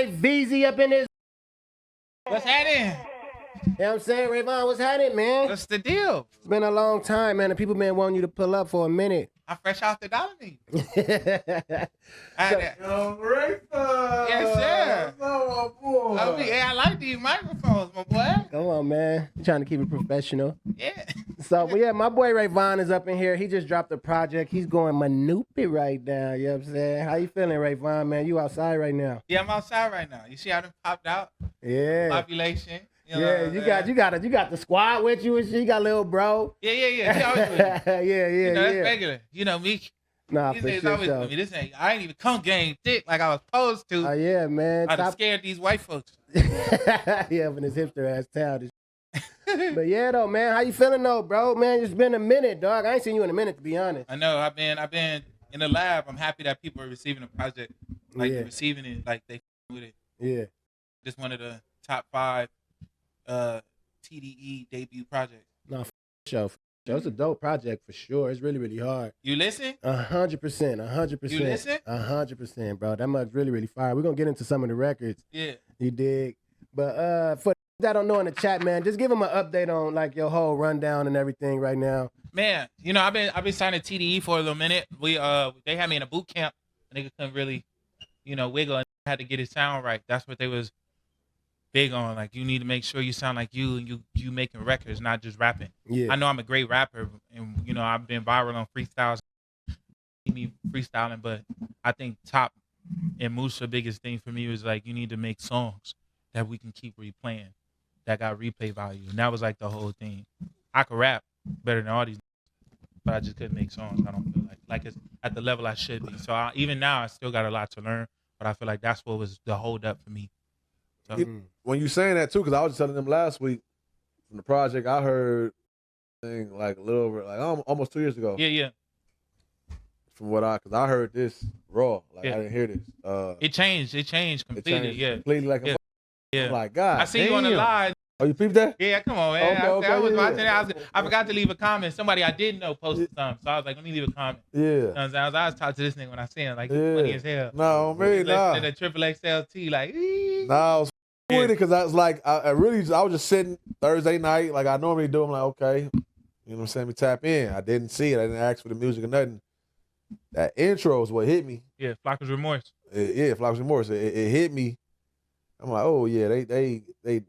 boy VZ up in this. What's happening? You know what I'm saying? Ray Vaughn, what's happening, man? What's the deal? It's been a long time, man. The people been wanting you to pull up for a minute. I'm fresh off the dollar meeting. So, Yes, sir. I like these microphones, my boy. come on, man. You trying to keep it professional. Yeah. So, but yeah, my boy Ray Vaughn is up in here. He just dropped a project. He's going manupi right now. You know what I'm saying? How you feeling, Ray Vaughn, man? You outside right now? Yeah, I'm outside right now. You see how them popped out? Yeah. Population. You know Yeah, you got the squad with you and shit. You got little bro. Yeah. He always with me. yeah. You know, that's regular. You know me. Nah, These for niggas sure. always with me. This ain't. I ain't even come game thick like I was supposed to. Oh yeah, man. I'd have scared these white folks. Yeah, from this hipster ass town. But yeah, though, man, how you feeling though, bro? Man, it's been a minute, dog. I ain't seen you in a minute, to be honest. I know. I've been in the lab. I'm happy that people are receiving the project, like they're receiving it, like they with it. Yeah. Just one of the top 5 TDE debut projects. No, for sure. It's a dope project for sure. It's really, really hard. You listen? 100%, 100%. You listen? 100%, bro. That mug's really, really fire. We're gonna get into some of the records. Yeah. You dig? But for that don't know in the chat, man, just give them an update on like your whole rundown and everything right now. Man, you know, I've been signing TDE for a little minute. They had me in a boot camp. A nigga couldn't really, you know, wiggle and had to get his sound right. That's what they was big on. Like, you need to make sure you sound like you and you making records, not just rapping. Yeah. I know I'm a great rapper, and you know I've been viral on freestyles. Me freestyling, but I think top and Musa biggest thing for me was like you need to make songs that we can keep replaying, that got replay value, and that was like the whole thing. I could rap better than all these, but I just couldn't make songs. I don't feel like it's at the level I should be. So even now, I still got a lot to learn, but I feel like that's what was the hold up for me. So, when you saying that too, because I was just telling them last week from the project, I heard thing like a little over, like almost 2 years ago. Yeah. From because I heard this raw, like I didn't hear this. It changed completely. Completely like a yeah. I'm like, God, I see you on the live. Oh, you peeped that? Yeah, come on, man. Okay, I was watching it. I forgot to leave a comment. Somebody I didn't know posted something, so I was like, let me leave a comment. Yeah. You know what I'm saying? I was talking to this nigga when I see him, like, he's funny as hell. No, man, nah. The triple XLT, like, Nah, I was with it because I was like, I was just sitting Thursday night, like I normally do. I'm like, okay, you know what I'm saying? We tap in. I didn't see it. I didn't ask for the music or nothing. That intro is what hit me. Yeah, Flocker's Remorse. Flocker's Remorse. It hit me. I'm like, oh yeah, they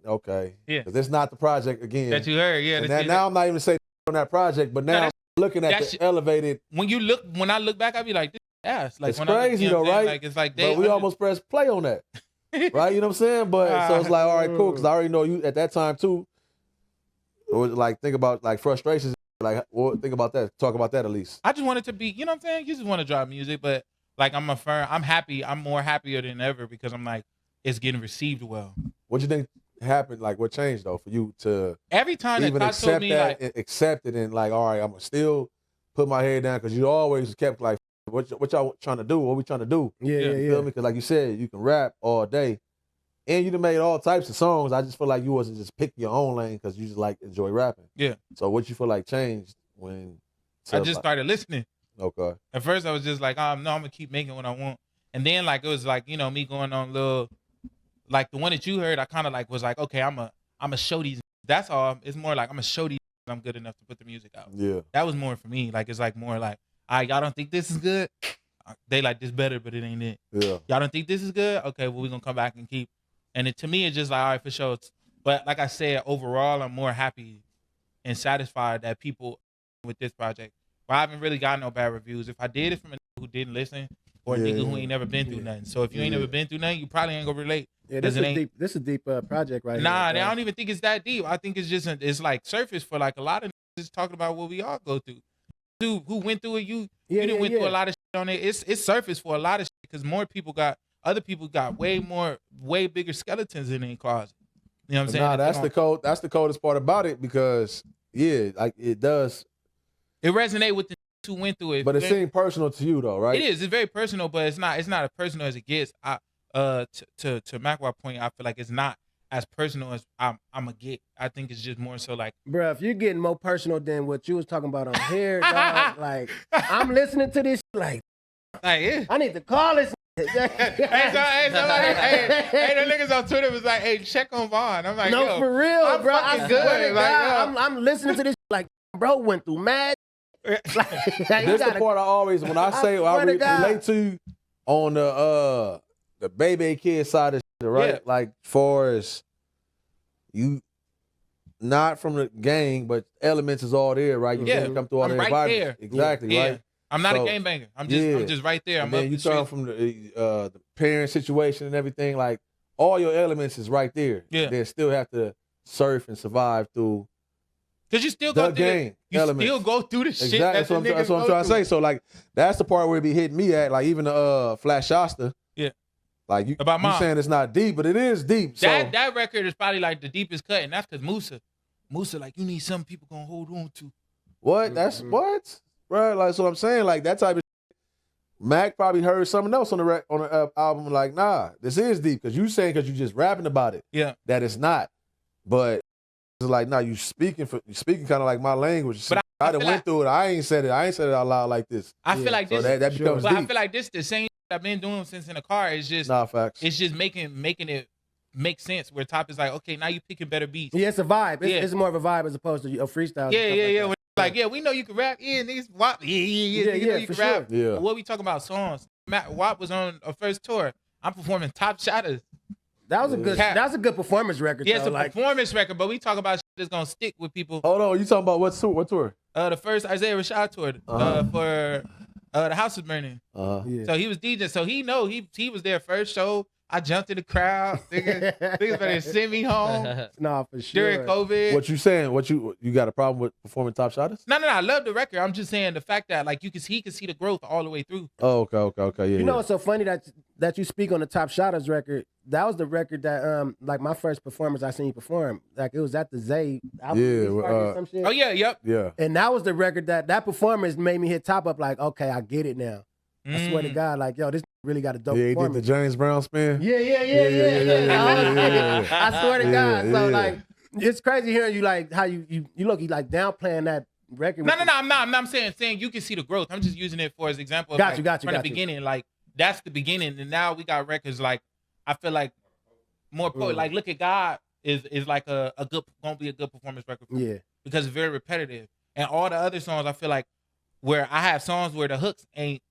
okay. Yeah. Because it's not the project again. That you heard, yeah. And now I'm not even saying on that project, but now I'm looking at the elevated. When I look back, I be like, this ass. Like, it's crazy though, right? Like, it's like but we almost pressed play on that. Right? You know what I'm saying? But so it's like, all right, cool, because I already know you at that time too. Or like think about like frustrations, like think about that. Talk about that at least. I just wanted to be, you know what I'm saying? You just want to drop music, but like I'm happy. I'm more happier than ever because I'm like, it's getting received well. What you think happened? Like, what changed though for you to every time even that accept me, that, like, accept it, and like, all right, I'm gonna still put my head down because you always kept like, what y'all trying to do? What we trying to do? Yeah. You feel me? Because like you said, you can rap all day, and you done made all types of songs. I just feel like you wasn't just picking your own lane because you just like enjoy rapping. Yeah. So what you feel like changed when? I just started listening. Okay. At first, I was just like, no, I'm gonna keep making what I want, and then like it was like, you know, me going on little. Like the one that you heard, I kind of like was like, okay, I'm a show these. That's all. It's more like I'm gonna show these I'm good enough to put the music out. Yeah. That was more for me. Like it's like more like, y'all don't think this is good? They like this better, but it ain't it. Yeah. Y'all don't think this is good? Okay, well we're gonna come back and keep. And to me, it's just like, all right, for sure. But like I said, overall, I'm more happy and satisfied that people with this project. But I haven't really gotten no bad reviews. If I did it from a nigga who didn't listen or a nigga who ain't never been through nothing. So if you ain't never been through nothing, you probably ain't gonna relate. Yeah, this is a deep project right now. here. Nah, I don't even think it's that deep. I think it's just it's like surface for like a lot of niggas talking about what we all go through. Dude, who went through it? You didn't went through a lot of shit on it. It's surface for a lot of shit because other people got way bigger skeletons in their closet. You know what I'm saying? Nah, that's the coldest part about it because like it does. It resonate with the who went through it. But it seemed personal to you though, right? It is. It's very personal, but it's not as personal as it gets. To MACKwop point, I feel like it's not as personal as I'm a get. I think it's just more so like, bro, if you're getting more personal than what you was talking about on here, dog, like I'm listening to this like yeah. I need to call this Hey, the niggas on Twitter was like, "Hey, check on Vaughn." I'm like, no, yo, for real, I'm bro. fucking I good. swear to Like, God, I'm listening to this like, bro, went through mad. Like, This the part I always, when I say, I relate to you on the baby kid side of shit, right? Yeah. Like, far as you, not from the gang, but elements is all there, right? You Yeah. come through all I'm the right environments. there. Exactly, Yeah. right? I'm not So, a gangbanger. I'm just right there. I'm and then up you the turn street. from the parent situation and everything, like, all your elements is right there. Yeah. They still have to surf and survive through Cause you still the go through game. you elements. still go through the shit. Exactly. That's what That's what I'm trying to say. So like that's the part where it be hitting me at. Like even the Flash Shasta. Yeah. Like you About mom. saying it's not deep, but it is deep. So That record is probably like the deepest cut, and that's because Musa, like you need some people gonna hold on to. what? That's what? Right. Like so I'm saying, like that type of shit, Mac probably heard something else on the album, like, nah, this is deep. Cause you saying cause you just rapping about it. Yeah. That it's not. But it's like, nah, you speaking kind of like my language. But I done went through it. I ain't said it out loud like this. I feel like so this that becomes deep. I feel like this the same I've been doing since in the car. It's just facts. It's just making it make sense. Where Top is like, okay, now you picking better beats. Yeah, it's a vibe. It's Yeah. more of a vibe as opposed to a freestyle. Yeah. Like Like, yeah, we know you can rap. Yeah, niggas WAP. Yeah, you know you for can rap. sure. Yeah. But what we talking about songs? MACKwop was on a first tour. I'm performing Top Shotters. that was a good. Cat. That was a good performance record. Yeah, it's though. a performance record, but we talk about shit that's gonna stick with people. Hold on, you talking about what tour? What tour? The first Isaiah Rashad tour for the house is burning. Yeah. So he was DJing. So he know he was there first show. I jumped in the crowd. Niggas better send me home Nah, for sure. during COVID. What you saying? What you got a problem with performing Top Shotters? No. I love the record. I'm just saying the fact that like he could see the growth all the way through. Oh, okay. Yeah. You know what's so funny that you speak on the Top Shotters record? That was the record that like my first performance I seen you perform. Like it was at the Zay album party or some shit. Oh yeah, yep. Yeah. And that was the record that performance made me hit Top up like, okay, I get it now. I swear to God, like, yo, this really got a dope Yeah, he did the performance. James Brown spin. Yeah. I swear to God. So like, it's crazy hearing you like how you look like downplaying that record. No, I'm not. I'm saying you can see the growth. I'm just using it for as example. Got you. From the beginning, like that's the beginning, and now we got records like I feel like more like Look at God is like a good gonna be a good performance record. For me because it's very repetitive, and all the other songs I feel like where I have songs where the hooks ain't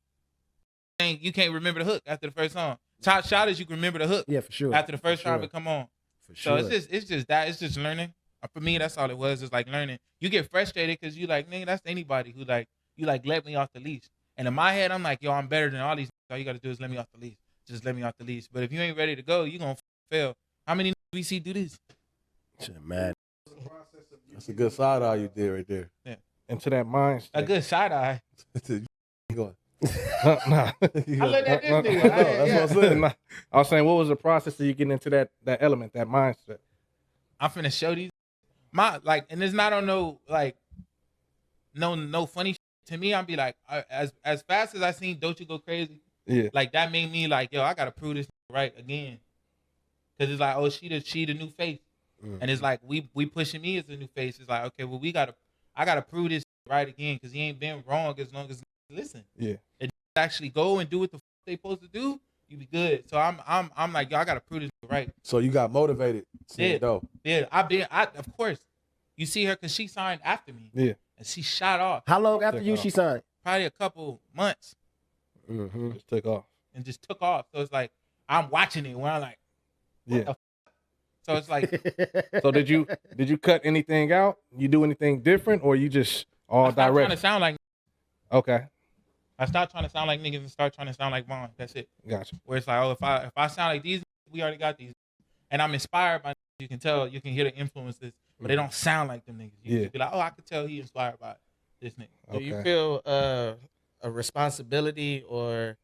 you can't remember the hook after the first song. Top Shotters you can remember the hook. Yeah, for sure. After the first time it come on. For sure. So it's just learning. For me, that's all it was. It's like learning. You get frustrated because you like, nigga, that's anybody who like you like let me off the leash. And in my head, I'm like, yo, I'm better than all these. All you gotta do is let me off the leash. Just let me off the leash. But if you ain't ready to go, you gonna fail. How many we see do this? Shit, man. That's a good side eye you did right there. Yeah. Into that mindset. A good side eye. Going. Nah. I looked at this nigga. That's what I'm saying. Nah. I was saying, what was the process of you getting into that element, that mindset? I'm finna show these and it's not on no funny shit. To me, I'll be like, as fast as I seen Don't You Go Crazy, Yeah. like that made me like, yo, I gotta prove this right again. Cause it's like, oh, she the new face. And it's like we pushing me as a new face. It's like, okay, well I gotta prove this right again, cause he ain't been wrong as long as listen. Yeah. And actually go and do what the they supposed to do, you be good. So I'm like, yo, I gotta prove this right. So you got motivated. Yeah. Dope. Yeah, of course. You see her because she signed after me. Yeah. And she shot off. How long after you she signed? Probably a couple months Just took off. and just took off. So it's like, I'm watching it when I'm like, what Yeah. the so it's like, So did you cut anything out? You do anything different, or you just all I stopped trying direct? to sound like, Okay. I stopped trying to sound like niggas and start trying to sound like Vaughn. That's it. Gotcha. Where it's like, oh, if I sound like these, we already got these. And I'm inspired by, you can tell, you can hear the influences, but they don't sound like them niggas. You Yeah. can be like, oh, I could tell he inspired by this nigga. Do you Okay. feel a responsibility or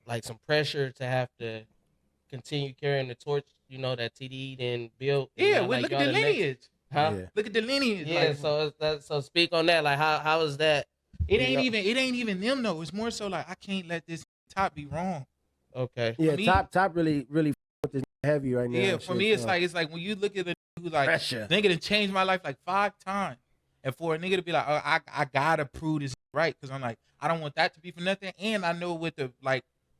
like some pressure to have to continue carrying the torch, you know, that TDE then built? and Yeah, now, like, look at y'all the next- lineage. Huh? Yeah. Look at the lineage. Yeah, like, so speak on that. Like how is that? it you ain't know- even them though. It's more so like I can't let this Top be wrong. Okay. Yeah, me- Top really with this heavy right now. Yeah, and for shit, me it's so. like when you look at the who like Pressure. nigga that changed my life like 5 times, and for a nigga to be like, oh, I gotta prove this right, because I'm like, I don't want that to be for nothing, and I know what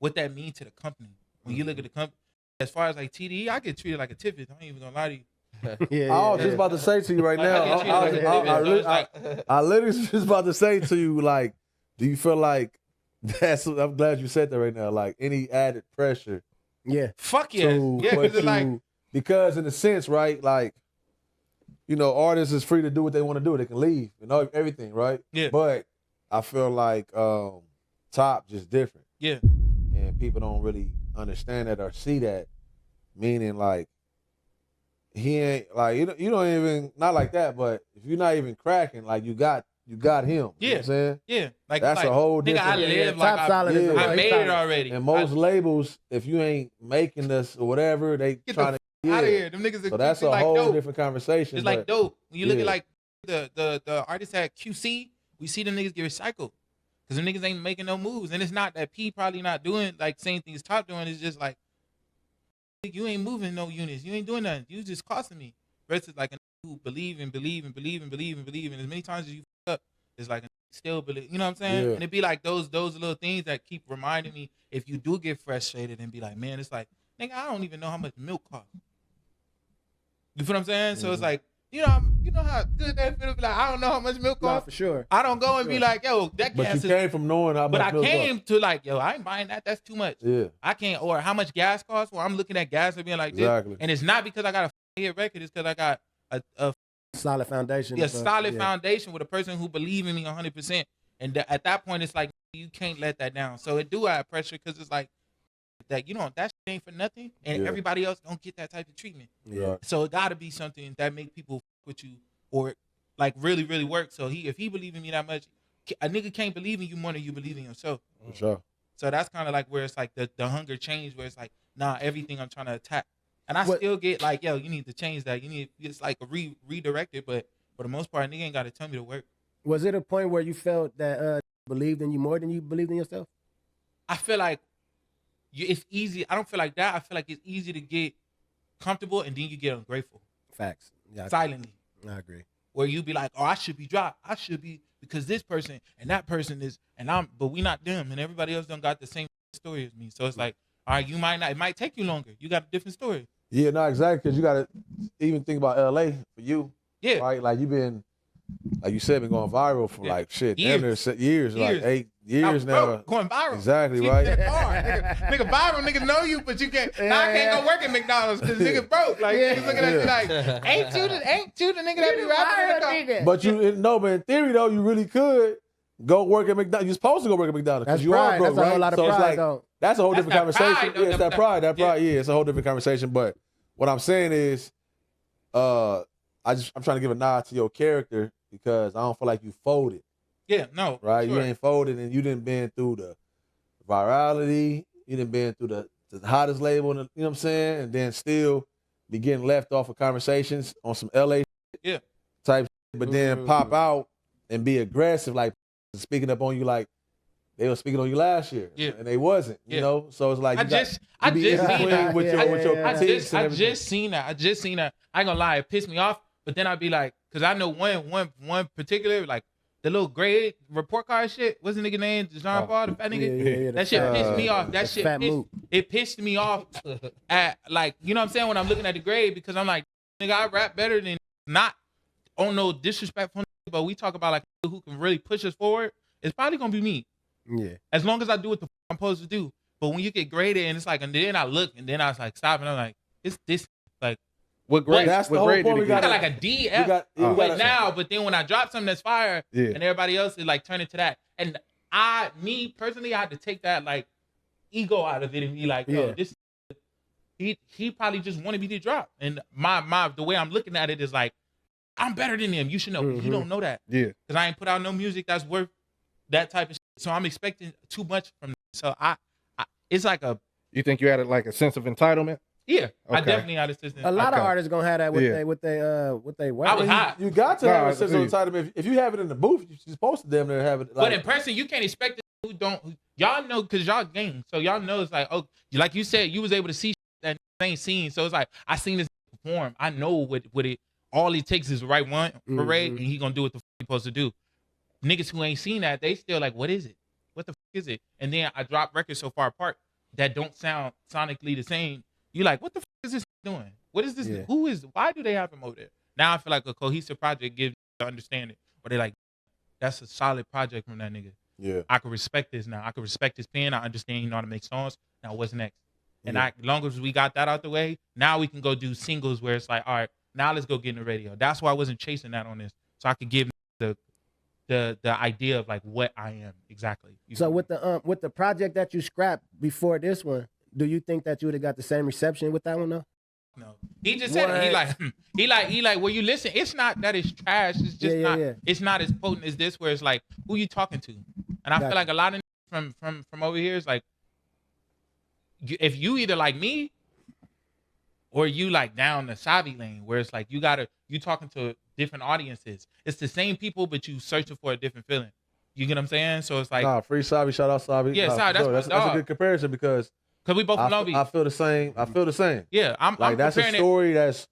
what that means to the company. When you look at the company, as far as like TDE, I get treated like a tippet. I ain't even gonna lie to you. I was just about to say to you right Like, now. I get treated like a tippet. So it's like, I literally was just about to say to you, like, do you feel like I'm glad you said that right now. Like any added pressure. Yeah. fuck yeah, to yeah, put because it's like, you- because in a sense, right? Like, you know, artists is free to do what they want to do. They can leave, you know, everything, right? Yeah. But I feel like Top just different. yeah, And people don't really understand that or see that. Meaning like he ain't like you don't even not like that, but if you're not even cracking, like you got him. You know what I'm saying? yeah. Like That's like, a whole nigga, I different live like Top solid is yeah. I made it already. and most I, labels, if you ain't making this or whatever, they Get trying to out of here. Them niggas So that's a like whole dope. different conversation. It's like but dope. When you look yeah. at like the artists at QC, we see them niggas get recycled. Cause them niggas ain't making no moves. And it's not that P probably not doing like same things Top doing. It's just like you ain't moving no units. You ain't doing nothing. You just costing me. Versus like a who believe and believe and believe and believe and believe. And as many times as you fuck up, it's like a still believe. You know what I'm saying? Yeah. And it'd be like those little things that keep reminding me if you do get frustrated and be like, man, it's like, nigga, I don't even know how much milk costs. You feel what I'm saying? So it's like, you know how good that feel to be like, I don't know how much milk Nah, costs. for sure. I don't go and be like, yo, that But gas you is. came from knowing how much But I milk came to like, yo, I ain't buying that. That's too much. cost. Yeah, I can't. Or how much gas costs? Well, I'm looking at gas and being like, exactly. this. And it's not because I got a hit record. It's because I got a Solid foundation. solid yeah. foundation with a person who believe in me 100%. And at that point, it's like you can't let that down. So it do add pressure because it's like that. You know, that shit ain't for nothing, and Yeah. everybody else don't get that type of treatment. Yeah. So it got to be something that make people fuck with you or like really really work. So if he believe in me that much, a nigga can't believe in you more than you believe in yourself. For sure. So that's kind of like where it's like the hunger change, where it's like, nah, everything I'm trying to attack. And I What- still get like, yo, you need to change that. You need, it's like a redirect it, but for the most part, nigga ain't got to tell me to work. Was it a point where you felt that believed in you more than you believed in yourself? I feel like it's easy. I don't feel like that. I feel like it's easy to get comfortable and then you get ungrateful Facts. Yeah, silently. I agree. Where you be like, oh, I should be dropped. I should be because this person and that person is, but we not them, and everybody else don't got the same story as me. So it's like, all right, you might not. It might take you longer. You got a different story. Yeah, no, exactly. Because you got to even think about LA for you, Yeah. right? Like you've been, like you said, been going viral for Yeah. like shit, Years. years, like Years. 8 years I'm now. broke, going viral. Exactly, Keep right? that hard. Nigga viral, niggas know you, but you can't. Now I can't go work at McDonald's because niggas broke. Like niggas looking at you like, ain't you the nigga that be rapping in the car? But but in theory though, you really could go work at McDonald's. You're supposed to go work at McDonald's That's because you pride. are broke, That's a right? whole lot of so pride, it's like though. that's a whole That's different that conversation. pride, though. Yeah, it's that pride. That Yeah. pride. Yeah, it's a whole different conversation. But what I'm saying is, I'm trying to give a nod to your character because I don't feel like you folded. Yeah, no. Right? Sure. You ain't folded and you didn't been through the virality, you didn't been through the hottest label, you know what I'm saying? And then still be getting left off of conversations on some LA Yeah. type shit, but then pop out and be aggressive, like speaking up on you like they were speaking on you last year. Yeah. And they wasn't, you Yeah. know? So it's like I you just be seen in between that. with your Yeah. critiques and I everything. just seen that. I ain't gonna lie, it pissed me off. But then I'd be like, because I know one particular, like the little grade report card shit. What's the nigga name? Jean Paul, the fat nigga. Yeah, That shit pissed me off. That that's shit Fat Moot. it pissed me off at like, you know what I'm saying, when I'm looking at the grade, because I'm like, nigga, I rap better than not on no disrespectful, but we talk about like who can really push us forward. It's probably gonna be me. Yeah. As long as I do what the I'm supposed to do. But when you get graded and it's like, and then I look and then I was like, stop, and I'm like, it's this, like, What grade? That's the what whole grade point did we he I get? got like a D, You F got- you right gotta- now, but then when I drop something that's fire Yeah. and everybody else is like turning to that. And me personally, I had to take that like ego out of it and be like, yo, Yeah. this, he probably just wanted me to drop. And the way I'm looking at it is like, I'm better than him. You should know. Mhm. You don't know that. Yeah. Because I ain't put out no music that's worth that type of shit. So I'm expecting too much from them. So I it's like a, You think you had like a sense of ententitlement? yeah, I Okay. definitely had a system. A lot of Okay. artists gonna have that with Yeah. they work. I was hot. You got to Nah, have a sense of please. entitlement. If you have it in the booth, you're supposed to damn near have it. But in person, you can't expect it who don't. Y'all know because y'all gang. So y'all know it's like, oh, like you said, you was able to see that same scene. So it's like, I seen this perform. I know what it, all it takes is the right one parade, Mhm. and he gonna do what the fuck he supposed to do. Niggas who ain't seen that, they still like, what is it? What the fuck is it? And then I dropped records so far apart. that don't sound sonically the same, you like, what the fuck is this doing? What is this? Yeah. Why do they have him over there? Now I feel like a cohesive project gives the understanding, where they like, that's a solid project from that nigga. Yeah. I can respect this now. I can respect his pen. I understand he know how to make songs. Now what's next? And Yeah. as long as we got that out the way, now we can go do singles where it's like, all right, now let's go get in the radio. That's why I wasn't chasing that on this. So I could give the idea of like what I am exactly. So with the project that you scrapped before this one, do you think that you would have got the same reception with that one though? No, he just said it. He like when you listen, it's not that it's trash. It's just it's not as potent as this, where it's like, who you talking to? And I feel like a lot of from over here is like, if you either like me or you like down the savvy lane, where it's like you talking to different audiences. It's the same people, but you searching for a different feeling. You get what I'm saying? So it's like, Nah, free Savi, shout out Savi. Yeah, nah, Savi, that's a good comparison because we both from Long Beach. I feel the same. Yeah, I'm that's a comparing story that's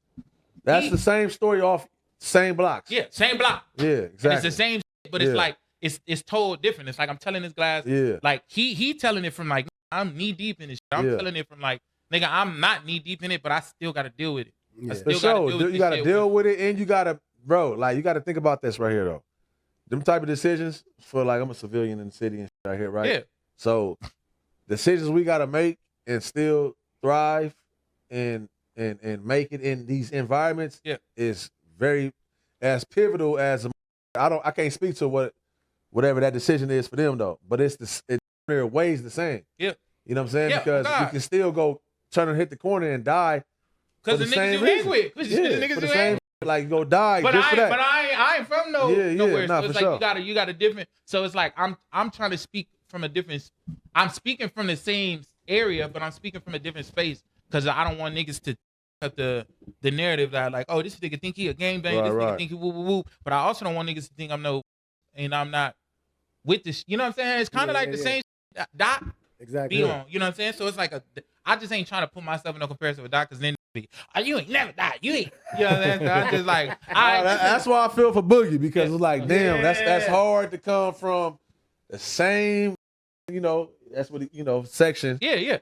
the same story off same blocks. Yeah, same block. Yeah, exactly. And it's the same shit, but it's like it's told different. It's like I'm telling this glass, like he telling it from like, I'm knee deep in this shit. I'm telling it from like, nigga, I'm not knee deep in it, but I still gotta deal with it. Yeah. I still For sure. You gotta deal with it, and you gotta, bro, like you gotta think about this right here though. Them type of decisions for like, I'm a civilian in the city and shit right here, right? Yeah. So decisions we gotta make and still thrive and make it in these environments is very as pivotal as I can't speak to whatever that decision is for them though, but it weighs the same. Yeah. You know what I'm saying? Yeah, because you can still go turn and hit the corner and die. Because the niggas you hang with. Because the niggas you hang with. Like go die just for that. But I ain't from nowhere. Nah, so it's for like sure. you got a different. So it's like I'm trying to speak from a different. I'm speaking from the same area, but I'm speaking from a different space because I don't want niggas to cut the narrative that like, oh, this nigga think he a gang bang, this nigga think he woo woo woo. But I also don't want niggas to think I'm not with this. You know what I'm saying? It's kind of like the same Doc. Exactly. Be on. You know what I'm saying? So it's like I just ain't trying to put myself in no comparison with Doc because then. You ain't never died. You ain't. You know what I'm saying? So I'm just like, that's why I feel for Boogie because it's like, damn, that's hard to come from the same, that's what section. Yeah.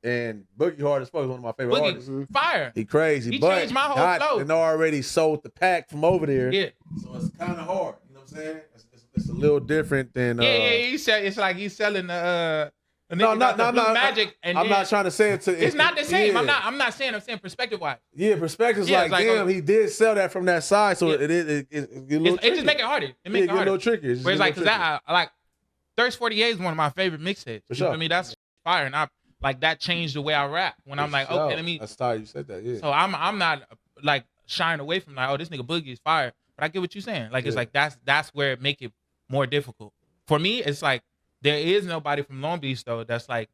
And Boogie hard as fuck is one of my favorite artists. Fire. He crazy, He but changed my whole flow. and already sold the pack from over there. Yeah. So it's kind of hard. You know what I'm saying? It's a little different than. He said it's like he's selling the. No, magic. And I'm not trying to say it to. It's not the same. Yeah. I'm not saying. I'm saying perspective wise. Yeah, perspective's like damn. He did sell that from that side, so it just make it harder. It make it harder. a little tricky. Whereas like, cause I like Thirst 48 is one of my favorite mixtapes. For sure. I mean, that's fire, and I like that changed the way I rap. When I'm like, okay, let me. That's tight. You said that. Yeah. So I'm not like shying away from like, oh, this nigga Boogie is fire. But I get what you're saying. Like it's like that's where it make it more difficult. For me, it's like there is nobody from Long Beach though that's like.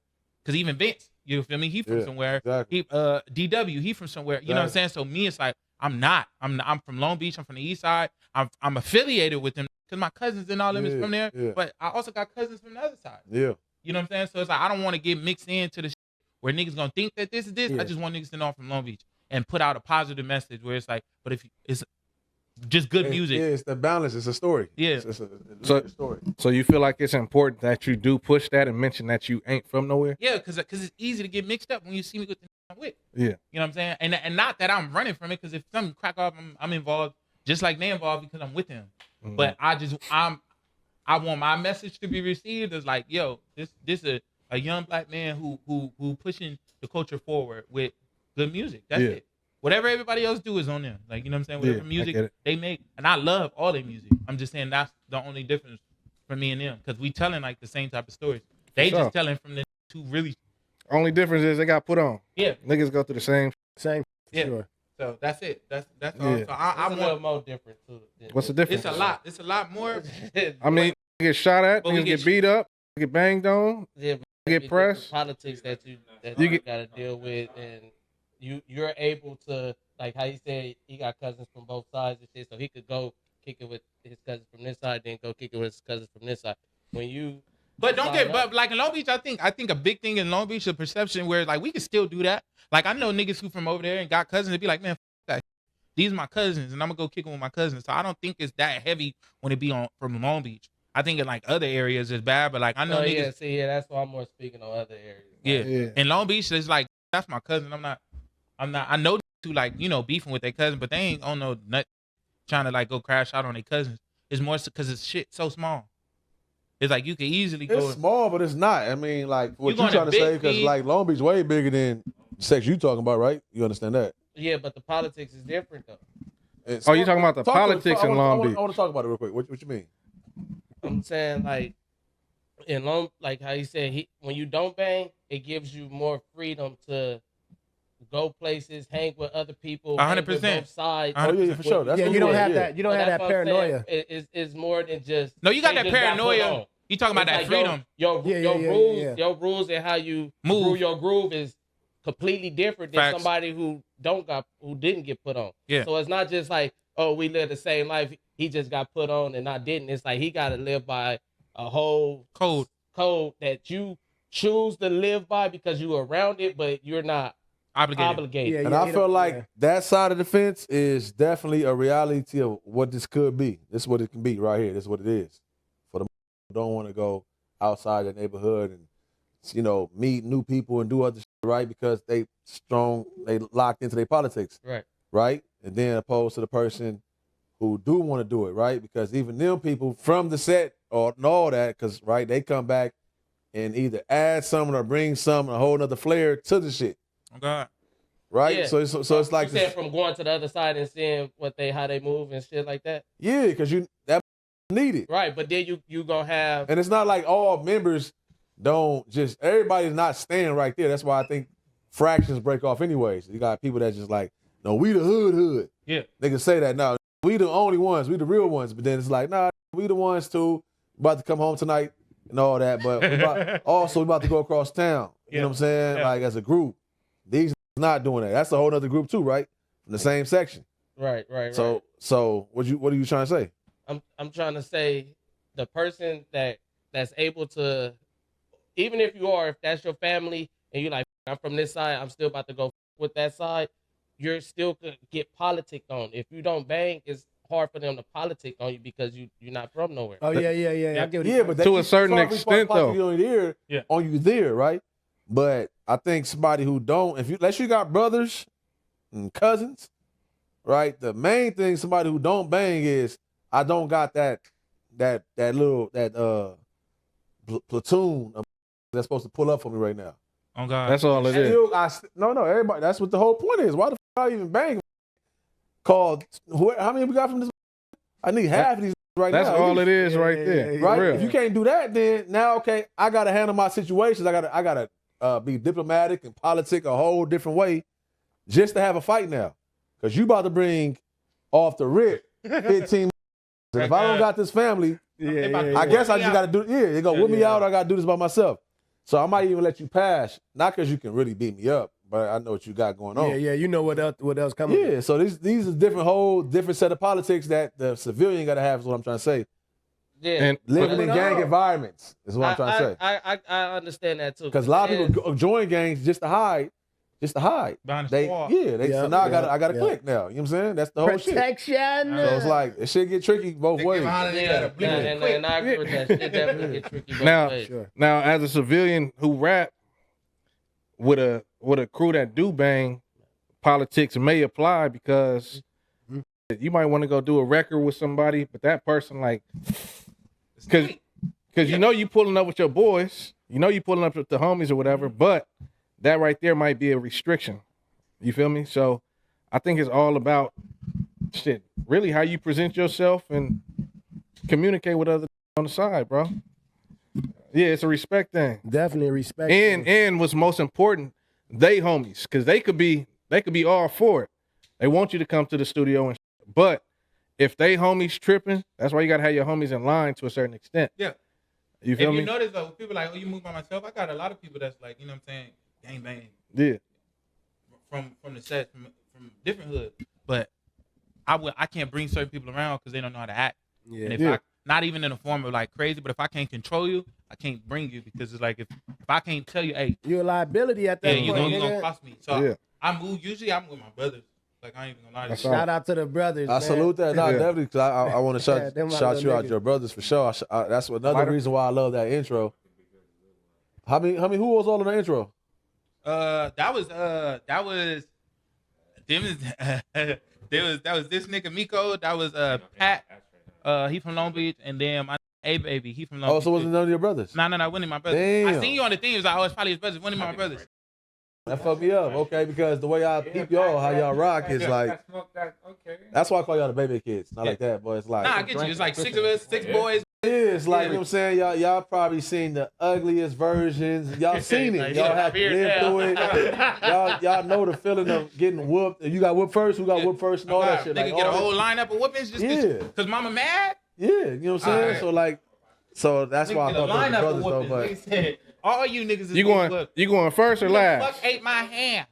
Cause even Vince, you feel me? He from somewhere. Exactly. DW, he from somewhere. You know what I'm saying? So me, it's like I'm from Long Beach. I'm from the East Side. I'm affiliated with them because my cousins and all them is from there. Yeah. But I also got cousins from the other side. Yeah. You know what I'm saying? So it's like I don't want to get mixed into the shit where niggas gonna think that this is this. Yeah. I just want niggas to know I'm from Long Beach and put out a positive message where it's like, but if it's just good music. Yeah, it's the balance. It's a story. Yeah. It's a story. So you feel like it's important that you do push that and mention that you ain't from nowhere? Yeah, because it's easy to get mixed up when you see me with the I'm with. Yeah. You know what I'm saying? And not that I'm running from it, because if something crack off, I'm involved just like they involved because I'm with them. Mm-hmm. But I want my message to be received as like, yo, this a young black man who pushing the culture forward with good music. That's it. Whatever everybody else do is on them. Like, you know what I'm saying? Whatever music they make. And I love all their music. I'm just saying that's the only difference for me and them. Because we telling like the same type of stories. They just telling from the two really. Only difference is they got put on. Yeah. Niggas go through the same. Yeah. Sure. So that's it. That's all. Yeah. So I'm a little more different too. What's the difference? It's a lot more. I mean, get shot at, But we niggas get beat up, get banged on, Yeah, get pressed. Politics that you gotta deal with, and you're able to, like how you said he got cousins from both sides and shit, so he could go kick it with his cousins from this side, then go kick it with his cousins from this side. But like in Long Beach, I think a big thing in Long Beach is perception where like we can still do that. Like I know niggas who from over there and got cousins, they be like, man, f that. These are my cousins, and I'm gonna go kick them with my cousins. So I don't think it's that heavy when it be from Long Beach. I think in like other areas it's bad, but like I know niggas. Yeah, that's why I'm more speaking on other areas. Yeah. Yeah. In Long Beach, it's like that's my cousin. I'm not. I know to like beefing with their cousin, but they ain't on no nut trying to like go crash out on their cousins. It's more because it's shit so small. It's like you can easily go. It's small, but it's not. I mean, like what You you trying to going to say? Big Because Feed. like Long Beach way bigger than the sex you talking about, right? You understand that? Yeah, but the politics is different though. It's- Oh, you talking about the talk to us. politics in Long Beach? I want to talk about it real quick. What you mean? I'm saying like in long, like how he said, when you don't bang, it gives you more freedom to go places, hang with other people, 100%. both sides. Oh yeah, for sure. That's Yeah, what you don't it is, have yeah. that. You don't So have that's that what I'm saying. paranoia. It's more than just. No, you got they that just got put paranoia. on. You talking about It's that like freedom? Your Yeah, rules, yeah. your rules and how you Move. groove your groove is completely different than Facts. somebody who didn't get put on. Yeah. So it's not just like, oh, we live the same life. He just got put on and I didn't. It's like he got to live by a whole Code. that you choose to live by because you're around it, but you're not Obligated. obligated. Yeah, And I you feel don't- like yeah. that side of the fence is definitely a reality of what this could be. This is what it can be right here. This is what it is. For the who don't want to go outside the neighborhood and meet new people and do other shit, right? Because they locked into their politics, Right. right? And then opposed to the person who do want to do it, right? Because even them people from the set or all that, because right, they come back and either add something or bring something, a whole nother flair to the shit. Oh God. Right, Yeah. so it's like You said this, from going to the other side and seeing how they move and shit like that. yeah, because that need it, Right, but then you gonna have and it's not like all members don't just everybody's not staying right there. That's why I think fractions break off anyways. You got people that just like, no, we the hood. Yeah. They can say that now. We the only ones, we the real ones. But then it's like, nah, we the ones too. About to come home tonight and all that. But we about to go across town. You know what I'm saying? Yeah. Like as a group, these not doing that. That's a whole other group too, right? From the same section. right. So what are you trying to say? I'm trying to say the person that's able to, even if that's your family and you're like, I'm from this side, I'm still about to go with that side, you're still gonna get politicked on. If you don't bang, it's hard for them to politic on you because you're not from nowhere. Oh yeah. I get what Yeah, you're but saying. they To a certain probably extent, though. On you there, right? But I think somebody who don't, unless you got brothers and cousins, right? The main thing somebody who don't bang is I don't got that platoon that's supposed to pull up for me right now. Oh God. That's all it is. No, everybody. That's what the whole point is. Why the fuck I even bang? Called how many we got from this? I need half of these right That's now. all it is right yeah, there. yeah, For Right? real. If you can't do that, then now okay, I gotta handle my situations. I gotta be diplomatic and politic a whole different way just to have a fight now. Cause you about to bring off the rip 15. And if I don't got this family, I guess I just gotta do they go whip me out, I gotta do this by myself. So I might even let you pass, not because you can really beat me up, but I know what you got going on. Yeah, you know what else coming. Yeah, so these are different set of politics that the civilian gotta have is what I'm trying to say. Yeah, And Living in But- gang environments is what I'm trying to say. I understand that too. Because a lot of And- people join gangs just to hide. Behind the They squad. so now I gotta click now. You know what I'm saying? That's the whole shit. Protection. So it's like it should get tricky both ways. and I agree with that. It definitely get tricky both Now, ways. now, as a civilian who rap with a crew that do bang, politics may apply because you might want to go do a record with somebody, but that person like, because you pulling up with your boys, you pulling up with the homies or whatever, but that right there might be a restriction. You feel me? So I think it's all about shit, really how you present yourself and communicate with others on the side, bro. Yeah, it's a respect thing. Definitely respect. And what's most important, they homies, because they could be all for it. They want you to come to the studio and but if they homies tripping, that's why you gotta have your homies in line to a certain extent. Yeah. You feel If me? you notice though, people like, oh, you move by myself. I got a lot of people that's like, you know what I'm saying, gang bang Yeah. from the set from different hood. But I can't bring certain people around because they don't know how to act. Yeah. And if Yeah. I not even in the form of like crazy, but if I can't control you, I can't bring you because it's like if I can't tell you, hey, You're a liability at that yeah, point. you're gonna nigga. cost me. So Yeah. I'm with my brothers. Like I ain't even gonna lie to That's you. all. Shout out to the brothers. I man. salute that. No, Yeah. definitely. Cause I want to Yeah, them my shout little you out, niggas. your brothers for sure. That's another reason why I love that intro. Who was all in the intro? That was that was this nigga Miko. That was Pat. He from Long Beach, and then my baby. He from Long Beach. Oh, so wasn't none of your brothers? No, one of my brothers. Damn. I seen you on the thing. It was like, oh, it's probably his brothers. One of my brothers. That fucked me up, okay? Because the way I peep y'all, how y'all rock is like. That's why I call y'all the baby kids. Not like that, but it's like. Nah, I get you. It's like 6 of us, 6 boys. Yeah, it's like, you know what I'm saying? Y'all probably seen the ugliest versions. Y'all seen it. Y'all have to live through it. Y'all know the feeling of getting whooped. You got whooped first, who got whooped first, and all that shit. Nigga Like, get a whole lineup of whoopings just because mama mad? Yeah, you know what I'm saying? So that's why I thought they were brothers though, but all you niggas is you going first or last? Fuck ate my hand.